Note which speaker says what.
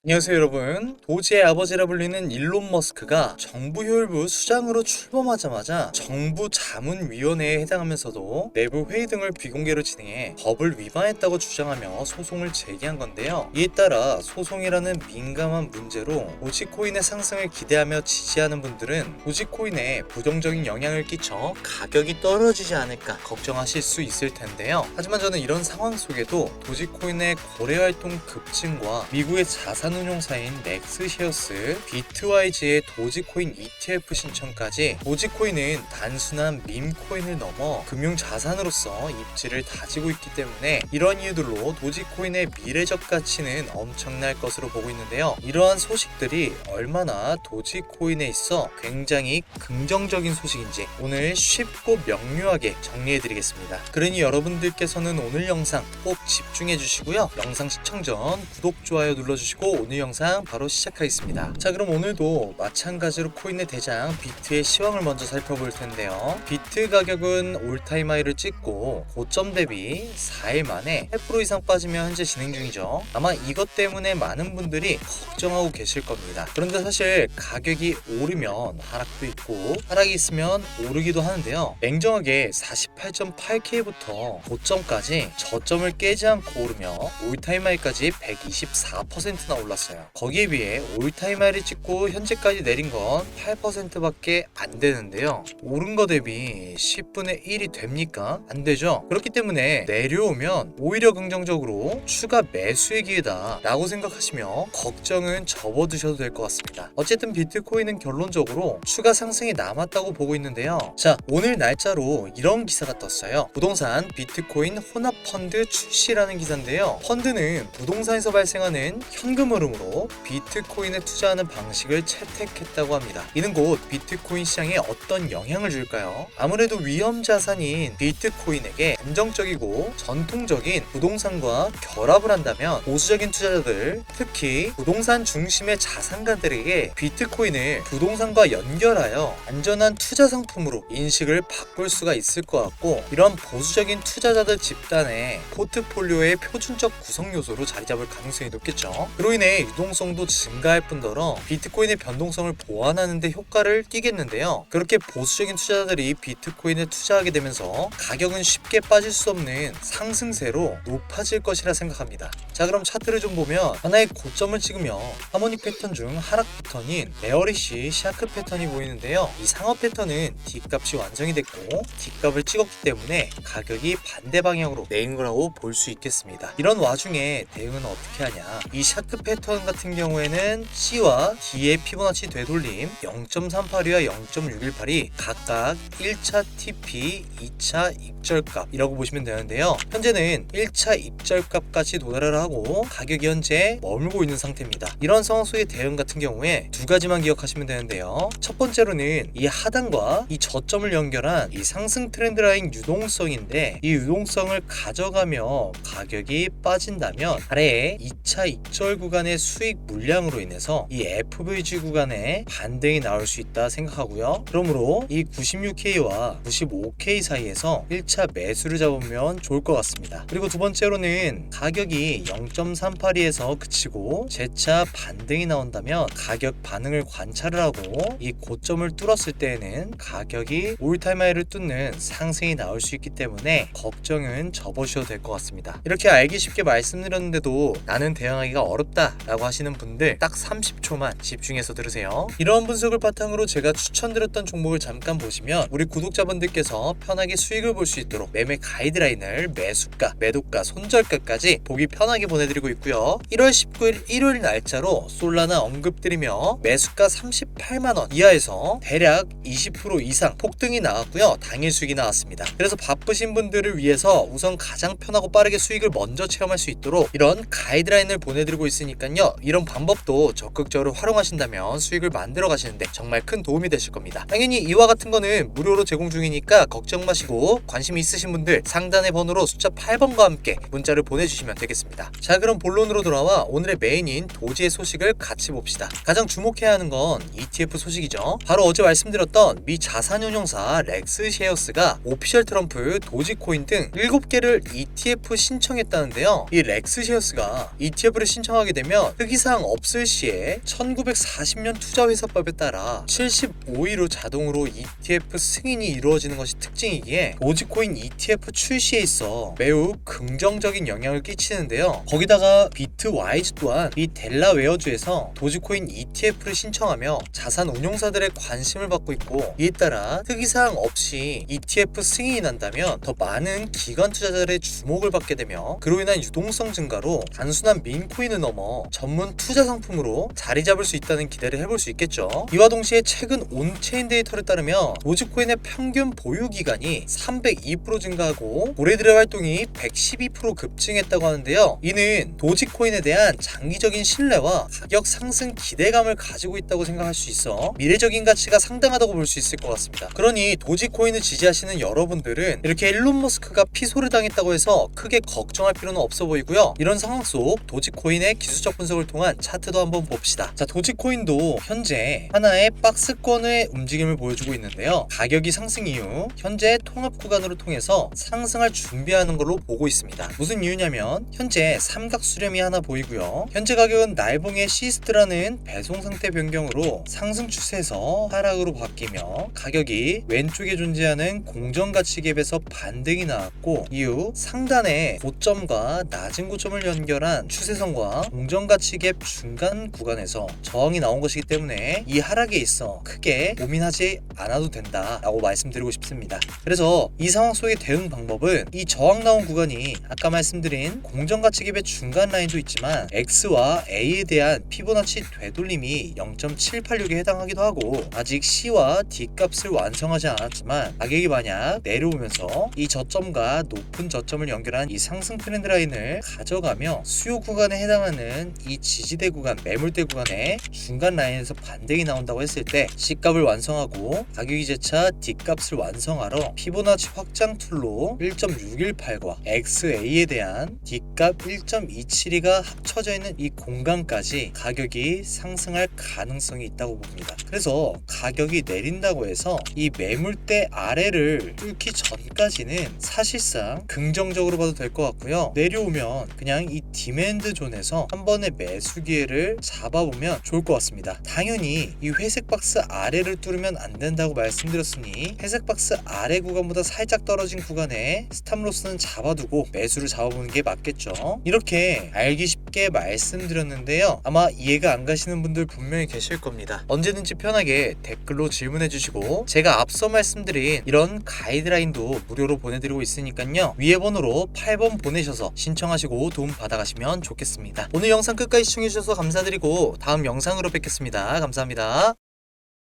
Speaker 1: 안녕하세요 여러분. 도지의 아버지라 불리는 일론 머스크가 정부 혈부 수장으로 출범하자마자 정부 자문위원회에 해당하면서도 내부 회의 등을 비공개로 진행해 법을 위반했다고 주장하며 소송을 제기한 건데요. 이에 따라 소송이라는 민감한 문제로 도지코인의 상승을 기대하며 지지하는 분들은 도지코인에 부정적인 영향을 끼쳐 가격이 떨어지지 않을까 걱정하실 수 있을 텐데요. 하지만 저는 이런 상황 속에도 도지코인의 거래활동 급증과 미국의 자산 운용사인 넥스셰어스, 비트와이즈의 도지코인 ETF 신청까지 도지코인은 단순한 밈코인을 넘어 금융자산으로서 입지를 다지고 있기 때문에 이런 이유들로 도지코인의 미래적 가치는 엄청날 것으로 보고 있는데요. 이러한 소식들이 얼마나 도지코인에 있어 굉장히 긍정적인 소식인지 오늘 쉽고 명료하게 정리해드리겠습니다. 그러니 여러분들께서는 오늘 영상 꼭 집중해 주시고요. 영상 시청 전 구독, 좋아요 눌러주시고 오늘 영상 바로 시작하겠습니다. 자, 그럼 오늘도 마찬가지로 코인의 대장 비트의 시황을 먼저 살펴볼 텐데요. 비트 가격은 올타임 하이를 찍고 고점 대비 4일 만에 8% 이상 빠지며 현재 진행 중이죠. 아마 이것 때문에 많은 분들이 걱정하고 계실 겁니다. 그런데 사실 가격이 오르면 하락도 있고 하락이 있으면 오르기도 하는데요. 냉정하게 48.8K부터 고점까지 저점을 깨지 않고 오르며 올타임 하이까지 124%나 올랐어요. 거기에 비해 올타임 하이를 찍고 현재까지 내린 건 8%밖에 안 되는데요. 오른 거 대비 10분의 1이 됩니까? 안 되죠. 그렇기 때문에 내려오면 오히려 긍정적으로 추가 매수의 기회다 라고 생각하시며 걱정은 접어두셔도 될 것 같습니다. 어쨌든 비트코인은 결론적으로 추가 상승이 남았다고 보고 있는데요. 자, 오늘 날짜로 이런 기사가 떴어요. 부동산 비트코인 혼합 펀드 출시라는 기사인데요. 펀드는 부동산에서 발생하는 현금 흐름으로 비트코인에 투자하는 방식을 채택했다고 합니다. 이는 곧 비트코인 시장에 어떤 영향을 줄까요? 아무래도 위험 자산인 비트코인에게 안정적이고 전통적인 부동산과 결합을 한다면 보수적인 투자자들, 특히 부동산 중심의 자산가들에게 비트코인을 부동산과 연결하여 안전한 투자 상품으로 인식을 바꿀 수가 있을 것 같고, 이런 보수적인 투자자들 집단의 포트폴리오의 표준적 구성 요소로 자리 잡을 가능성이 높겠죠. 그로 인해 유동성도 증가할 뿐더러 비트코인의 변동성을 보완하는 데 효과를 띠겠는데요. 그렇게 보수적인 투자자들이 비트코인에 투자하게 되면서 가격은 쉽게 빠질 수 없는 상승세로 높아질 것이라 생각합니다. 자, 그럼 차트를 좀 보면 하나의 고점을 찍으며 하모닉 패턴 중 하락 패턴인 베어리시 샤크 패턴이 보이는데요. 이 상업 패턴은 D값이 완성이 됐고 D값을 찍었기 때문에 가격이 반대 방향으로 내린 거라고 볼 수 있겠습니다. 이런 와중에 대응은 어떻게 하냐? 이 샤크 패턴 같은 경우에는 C와 D의 피보나치 되돌림 0.38이와 0.618이 각각 1차 TP, 2차 익절값이라고 보시면 되는데요. 현재는 1차 익절값까지 도달을 하고 가격이 현재 머물고 있는 상태입니다. 이런 상황 속의 대응 같은 경우에 두 가지만 기억하시면 되는데요. 첫 번째로는 이 하단과 이 저점을 연결한 이 상승 트렌드 라인 유동성인데, 이 유동성을 가져가며 가격이 빠진다면 아래에 2차 익절 구간의 수익 물량으로 인해서 이 FVG 구간에 반등이 나올 수 있다 생각하고요. 그러므로 이 96K와 95K 사이에서 1차 매수를 잡으면 좋을 것 같습니다. 그리고 두 번째로는 가격이 0.382에서 그치고 재차 반등이 나온다면 가격 반응을 관찰을 하고 이 고점을 뚫었을 때에는 가격이 올타임 하이를 뚫는 상승이 나올 수 있기 때문에 걱정은 접으셔도 될 것 같습니다. 이렇게 알기 쉽게 말씀드렸는데도 나는 대응하기가 어렵다 라고 하시는 분들 딱 30초만 집중해서 들으세요. 이런 분석을 바탕으로 제가 추천드렸던 종목을 잠깐 보시면 우리 구독자분들께서 편하게 수익을 볼 수 있도록 매매 가이드라인을 매수가, 매도가, 손절가까지 보기 편하게 보내드리고 있고요. 1월 19일 일요일 날짜로 솔라나 언급드리며 매수가 38만원 이하에서 대략 20% 이상 폭등이 나왔고요. 당일 수익이 나왔습니다. 그래서 바쁘신 분들을 위해서 우선 가장 편하고 빠르게 수익을 먼저 체험할 수 있도록 이런 가이드라인을 보내드리고 있으니까요. 이런 방법도 적극적으로 활용하신다면 수익을 만들어 가시는데 정말 큰 도움이 되실 겁니다. 당연히 이와 같은 거는 무료로 제공 중이니까 걱정 마시고 관심 있으신 분들 상단의 번호로 숫자 8번과 함께 문자를 보내주시면 되겠습니다. 자, 그럼 본론으로 돌아와 오늘의 메인인 도지의 소식을 같이 봅시다. 가장 주목해야 하는 건 ETF 소식이죠. 바로 어제 말씀드렸던 미 자산운용사 렉스셰어스가 오피셜 트럼프, 도지코인 등 7개를 ETF 신청했다는데요. 이 렉스셰어스가 ETF를 신청하게 되면 뭐냐면 특이사항 없을 시에 1940년 투자회사법에 따라 75일 후 자동으로 ETF 승인이 이루어지는 것이 특징이기에 도지코인 ETF 출시에 있어 매우 긍정적인 영향을 끼치는데요. 거기다가 비트와이즈 또한 이 델라웨어주에서 도지코인 ETF를 신청하며 자산 운용사들의 관심을 받고 있고, 이에 따라 특이사항 없이 ETF 승인이 난다면 더 많은 기관 투자자들의 주목을 받게 되며 그로 인한 유동성 증가로 단순한 민코인을 넘어 전문 투자 상품으로 자리 잡을 수 있다는 기대를 해볼 수 있겠죠. 이와 동시에 최근 온체인 데이터를 따르면 도지코인의 평균 보유 기간이 302% 증가하고 고래들의 활동이 112% 급증했다고 하는데요. 이는 도지코인에 대한 장기적인 신뢰와 가격 상승 기대감을 가지고 있다고 생각할 수 있어 미래적인 가치가 상당하다고 볼 수 있을 것 같습니다. 그러니 도지코인을 지지하시는 여러분들은 이렇게 일론 머스크가 피소를 당했다고 해서 크게 걱정할 필요는 없어 보이고요. 이런 상황 속 도지코인의 기술적 분석을 통한 차트도 한번 봅시다. 자, 도지코인도 현재 하나의 박스권의 움직임을 보여주고 있는데요. 가격이 상승 이후 현재 통합 구간으로 통해서 상승할 준비하는 걸로 보고 있습니다. 무슨 이유냐면 현재 삼각 수렴이 하나 보이고요. 현재 가격은 날봉의 시스트라는 배송 상태 변경으로 상승 추세에서 하락으로 바뀌며 가격이 왼쪽에 존재하는 공정가치 갭에서 반등이 나왔고, 이후 상단의 고점과 낮은 고점을 연결한 추세선과 공정가치 갭 중간 구간에서 저항이 나온 것이기 때문에 이 하락에 있어 크게 고민하지 않아도 된다라고 말씀드리고 싶습니다. 그래서 이 상황 속의 대응 방법은 이 저항 나온 구간이 아까 말씀드린 공정가치 갭의 중간 라인도 있지만 X와 A에 대한 피보나치 되돌림이 0.786에 해당하기도 하고, 아직 C와 D 값을 완성하지 않았지만 가격이 만약 내려오면서 이 저점과 높은 저점을 연결한 이 상승 트렌드 라인을 가져가며 수요 구간에 해당하는 이 지지대 구간, 매물대 구간의 중간 라인에서 반등이 나온다고 했을 때 C 값을 완성하고 가격이 재차 D 값을 완성하러 피보나치 확장 툴로 1.618과 XA에 대한 D 값 1.272가 합쳐져 있는 이 공간까지 가격이 상승할 가능성이 있다고 봅니다. 그래서 가격이 내린다고 해서 이 매물대 아래를 뚫기 전까지는 사실상 긍정적으로 봐도 될 것 같고요. 내려오면 그냥 이 디맨드 존에서 한 번의 매수 기회를 잡아보면 좋을 것 같습니다. 당연히 이 회색 박스 아래를 뚫으면 안 된다고 말씀드렸으니 회색 박스 아래 구간보다 살짝 떨어진 구간에 스탑로스는 잡아두고 매수를 잡아보는 게 맞겠죠. 이렇게 알기 쉽게 말씀드렸는데요. 아마 이해가 안 가시는 분들 분명히 계실 겁니다. 언제든지 편하게 댓글로 질문해 주시고 제가 앞서 말씀드린 이런 가이드라인도 무료로 보내드리고 있으니까요. 위에 번호로 8번 보내셔서 신청하시고 도움 받아가시면 좋겠습니다. 오늘 영상 끝까지 시청해 주셔서 감사드리고 다음 영상으로 뵙겠습니다. 감사합니다.